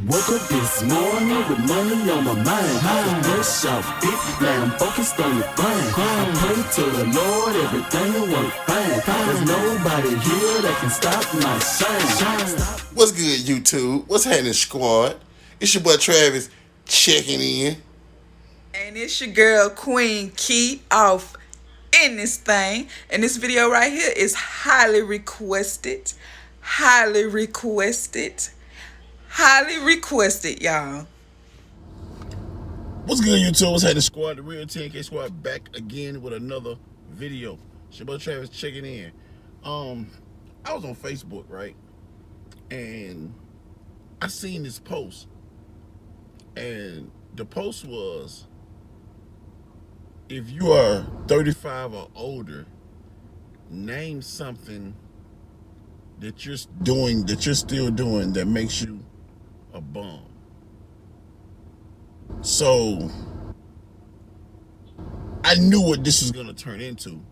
woke up this morning with money on my mind. Fresh off it, now I'm focused on the grind. I pray to the Lord, everything will work fine. There's nobody here that can stop my shine. What's good, YouTube? What's happening, squad? It's your boy Travis checking in. And it's your girl Queen Key off in this thing. And this video right here is highly requested. Highly requested. Highly requested, y'all. What's good, YouTube? What's happening, squad? The real TNK SQUAD back again with another video. It's your boy Travis checking in. I was on Facebook, right? And I seen this post. And the post was, if you are 35 or older, name something that you're still doing that makes you a bum. So I knew what this was gonna turn into.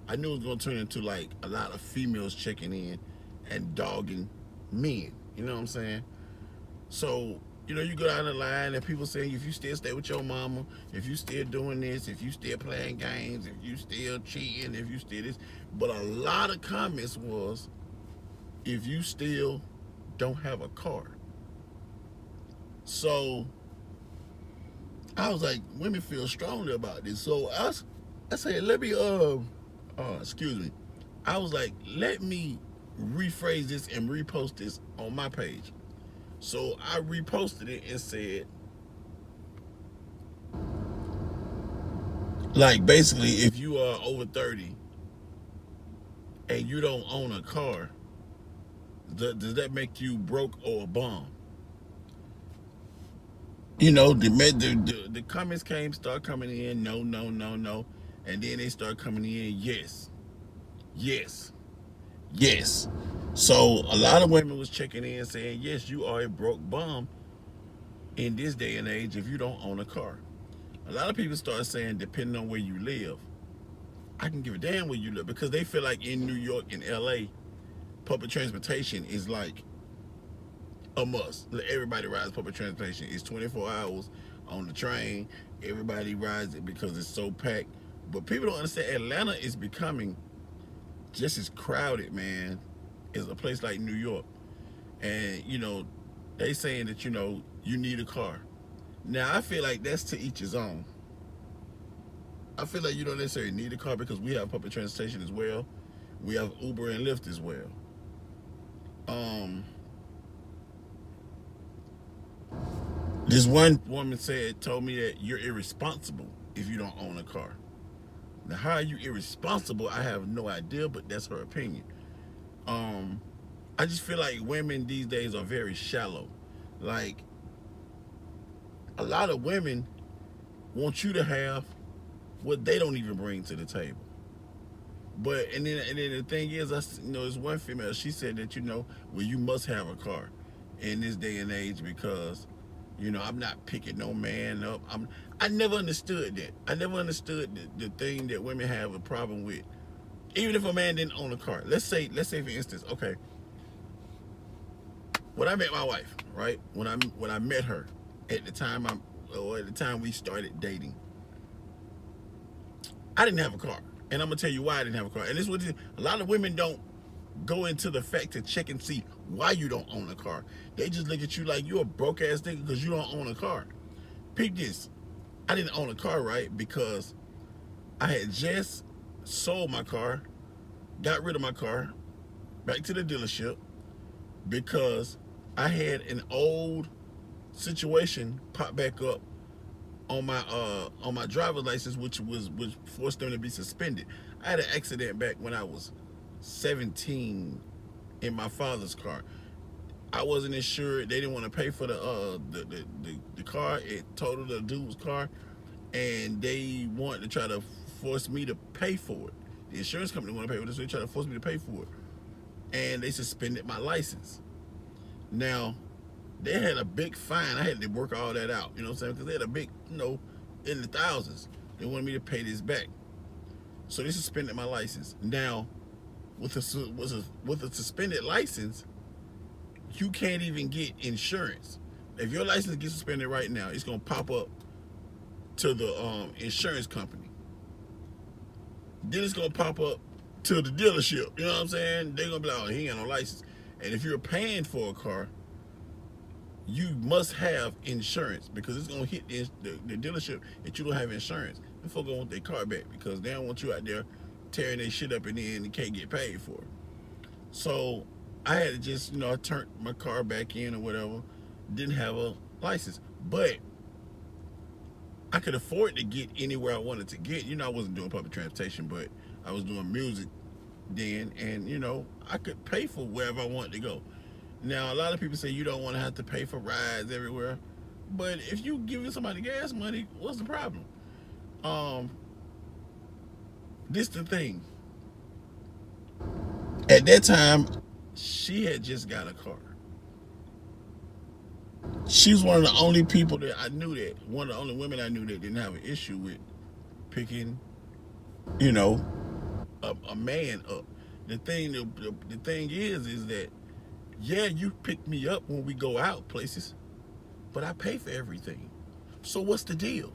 I knew it was gonna turn into like a lot of females checking in and dogging men. You know what I'm saying? So, you know, you go down the line and people saying, if you still stay with your mama, if you still doing this, if you still playing games, if you still cheating, if you still this. But a lot of comments was, if you still don't have a car. So I was like, women feel strongly about this. So I said, let me, excuse me. I was like, let me rephrase this and repost this on my page. So I reposted it and said, like, basically, if you are over 30 and you don't own a car, does that make you broke or a bum? You know, the comments start coming in, no, no, no, no. And then they start coming in, yes, yes, yes. So a lot of women was checking in saying, yes, you are a broke bum in this day and age if you don't own a car. A lot of people start saying, depending on where you live, I can give a damn where you live, because they feel like in New York and LA, public transportation is like a must. Everybody rides public transportation. It's 24 hours on the train. Everybody rides it because it's so packed. But people don't understand, Atlanta is becoming just as crowded, man, as a place like New York. And, you know, they saying that, you know, you need a car. Now, I feel like that's to each his own. I feel like you don't necessarily need a car because we have public transportation as well. We have Uber and Lyft as well. This one woman told me that you're irresponsible if you don't own a car. Now, how are you irresponsible? I have no idea, but that's her opinion. I just feel like women these days are very shallow. Like, a lot of women want you to have what they don't even bring to the table. But and then the thing is, you know, there's one female. She said that, you know, well, you must have a car in this day and age because, you know, I'm not picking no man up. I never understood that. I never understood the thing that women have a problem with. Even if a man didn't own a car. Let's say for instance, okay, when I met my wife, right? When I met her, at the time we started dating, I didn't have a car. And I'm gonna tell you why I didn't have a car. And this is what a lot of women don't go into the fact to check and see why you don't own a car. They just look at you like you're a broke ass nigga because you don't own a car. Peep this. I didn't own a car, right? Because I had just sold my car, got rid of my car, back to the dealership, because I had an old situation pop back up on my driver's license, which forced them to be suspended. I had an accident back when I was 17 in my father's car. I wasn't insured. They didn't want to pay for the car. It totaled the dude's car, and they wanted to try to force me to pay for it. The insurance company wanted to pay for this, so they tried to force me to pay for it, and they suspended my license. Now, they had a big fine. I had to work all that out, you know what I'm saying? Because they had a big, you know, in the thousands. They wanted me to pay this back. So they suspended my license. Now, with a suspended license, you can't even get insurance. If your license gets suspended right now, it's gonna pop up to the insurance company. Then it's gonna pop up to the dealership. You know what I'm saying? They're gonna be like, oh, he ain't got no license. And if you're paying for a car, you must have insurance, because it's gonna hit the dealership that you don't have insurance. And folks gonna want their car back because they don't want you out there tearing their shit up and then they can't get paid for it. So I had to just, I turned my car back in or whatever. Didn't have a license, but I could afford to get anywhere I wanted to get. I wasn't doing public transportation, but I was doing music then, and I could pay for wherever I wanted to go. Now, a lot of people say you don't want to have to pay for rides everywhere, but if you giving somebody gas money, what's the problem? This the thing. At that time, she had just got a car. She was one of the only people that I knew one of the only women I knew that didn't have an issue with picking, a man up. The thing is that, yeah, you pick me up when we go out places, but I pay for everything. So what's the deal?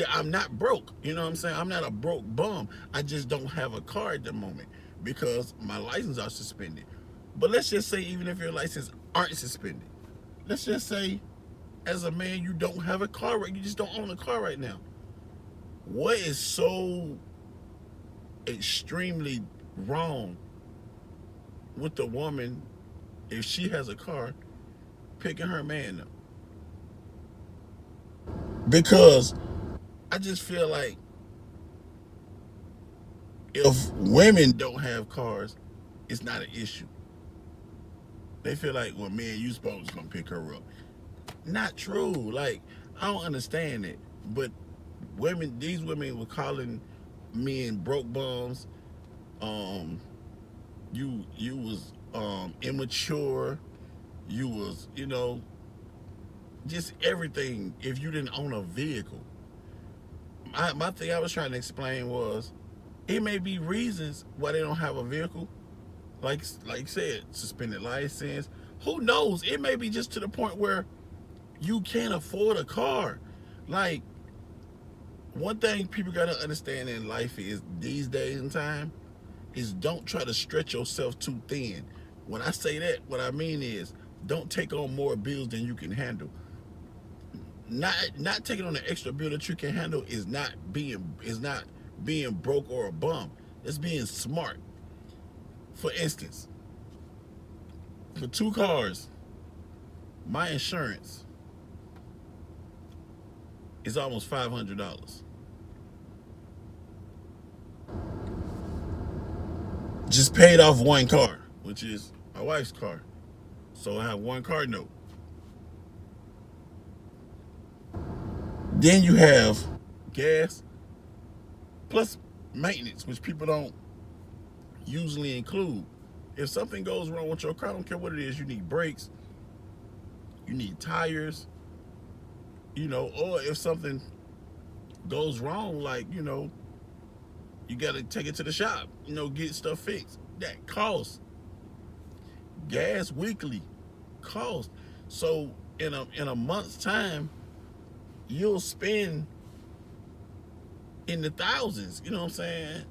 I'm not broke. You know what I'm saying? I'm not a broke bum. I just don't have a car at the moment because my license are suspended. But let's just say, even if your license aren't suspended, let's just say, as a man, you don't have a car, right? You just don't own a car right now. What is so extremely wrong with the woman, if she has a car, picking her man up? Because I just feel like if women don't have cars, it's not an issue. They feel like, well, man, you supposed to come pick her up. Not true. Like, I don't understand it. But these women were calling men broke bums. You was immature. You was, just everything if you didn't own a vehicle. My thing I was trying to explain was, it may be reasons why they don't have a vehicle. Like you said, suspended license. Who knows? It may be just to the point where you can't afford a car. Like, one thing people gotta understand in life is, these days and time, is don't try to stretch yourself too thin. When I say that, what I mean is, don't take on more bills than you can handle. Not taking on an extra bill that you can handle is not being broke or a bum. It's being smart. For instance, for 2 cars, my insurance is almost $500. Just paid off 1 car, which is my wife's car. So I have 1 car note. Then you have gas plus maintenance, which people don't usually include. If something goes wrong with your car, I don't care what it is, you need brakes, you need tires, or if something goes wrong, like, you gotta take it to the shop, get stuff fixed. That costs. Gas weekly costs. So in a month's time, you'll spend in the thousands, you know what I'm saying?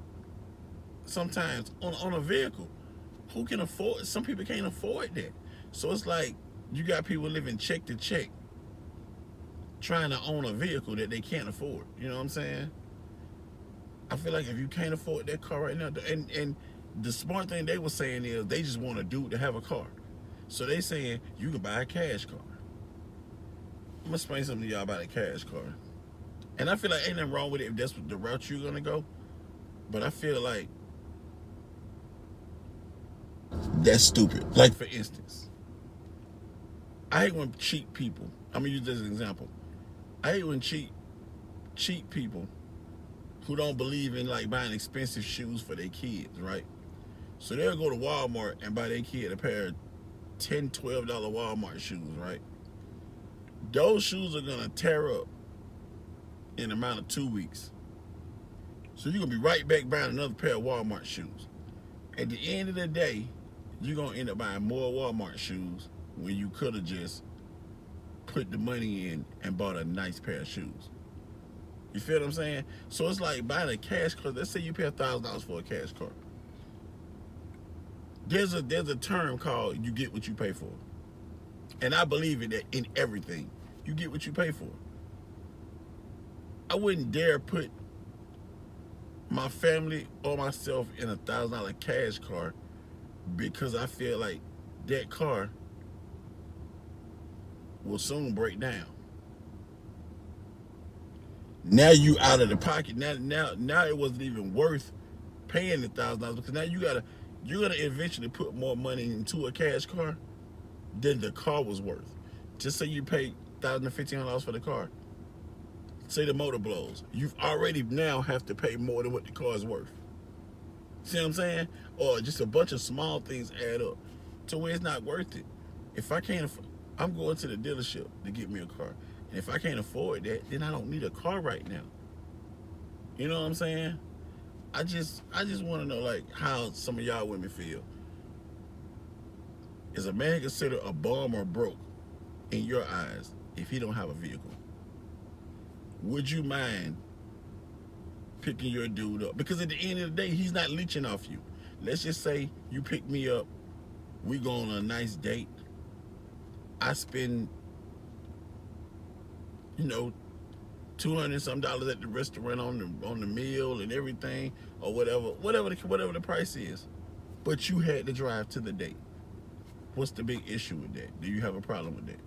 Sometimes on a vehicle. Who can afford? Some people can't afford that. So it's like, you got people living check to check, trying to own a vehicle that they can't afford. You know what I'm saying? I feel like if you can't afford that car right now, and the smart thing they were saying is, they just want a dude to have a car. So they saying you can buy a cash car. I'm gonna explain something to y'all about a cash car. And I feel like ain't nothing wrong with it if that's the route you're gonna go. But I feel like that's stupid. Like, for instance, I hate when cheap people, I'm gonna use this as an example. I hate when cheap people who don't believe in, like, buying expensive shoes for their kids, right? So they'll go to Walmart and buy their kid a pair of $10, $12 Walmart shoes, right? Those shoes are gonna tear up in a amount of 2 weeks. So you're gonna be right back buying another pair of Walmart shoes. At the end of the day, you're gonna end up buying more Walmart shoes when you could have just put the money in and bought a nice pair of shoes. You feel what I'm saying? So it's like buying a cash car. Let's say you pay $1,000 for a cash car. There's a term called you get what you pay for. And I believe in that in everything. You get what you pay for. I wouldn't dare put my family or myself in a $1,000 cash car because I feel like that car will soon break down. Now you out of the pocket. Now it wasn't even worth paying the $1,000 because now you're gonna eventually put more money into a cash car than the car was worth. Just say you paid $1,000 to $1,500 for the car. Say the motor blows. You've already now have to pay more than what the car is worth. See what I'm saying? Or just a bunch of small things add up to where it's not worth it. If I can't afford, I'm going to the dealership to get me a car. And if I can't afford that, then I don't need a car right now. You know what I'm saying? I just want to know like how some of y'all women feel. Is a man considered a bum or broke in your eyes if he don't have a vehicle? Would you mind picking your dude up? Because at the end of the day, he's not leeching off you. Let's just say you pick me up, we go on a nice date. I spend, $200 some dollars at the restaurant on the meal and everything, or whatever the price is. But you had to drive to the date. What's the big issue with that? Do you have a problem with that?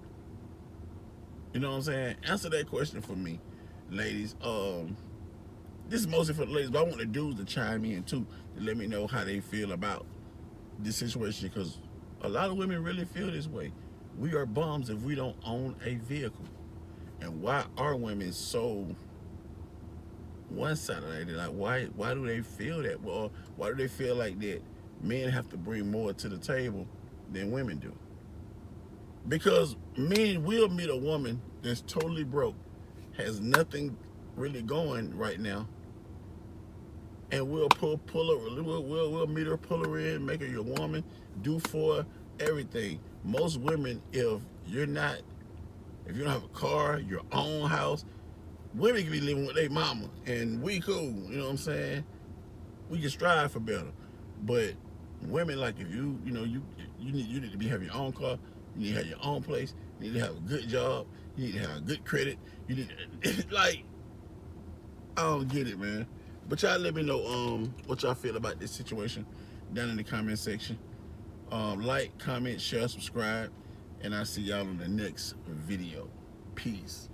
You know what I'm saying? Answer that question for me, ladies. This is mostly for the ladies, but I want the dudes to chime in too, to let me know how they feel about this situation, because a lot of women really feel this way. We are bums if we don't own a vehicle. And why are women so one-sided? Like, why do they feel that? Well, why do they feel like that men have to bring more to the table than women do? Because men will meet a woman that's totally broke, has nothing really going right now, and we'll we'll meet her, pull her in, make her your woman, do for everything. Most women, if you don't have a car, your own house, women can be living with their mama, and we cool. You know what I'm saying? We can strive for better. But women, like, if you need to have your own car, you need to have your own place, you need to have a good job, you need to have good credit, you need to, like, I don't get it, man. But y'all let me know what y'all feel about this situation down in the comment section. Like, comment, share, subscribe, and I'll see y'all in the next video. Peace.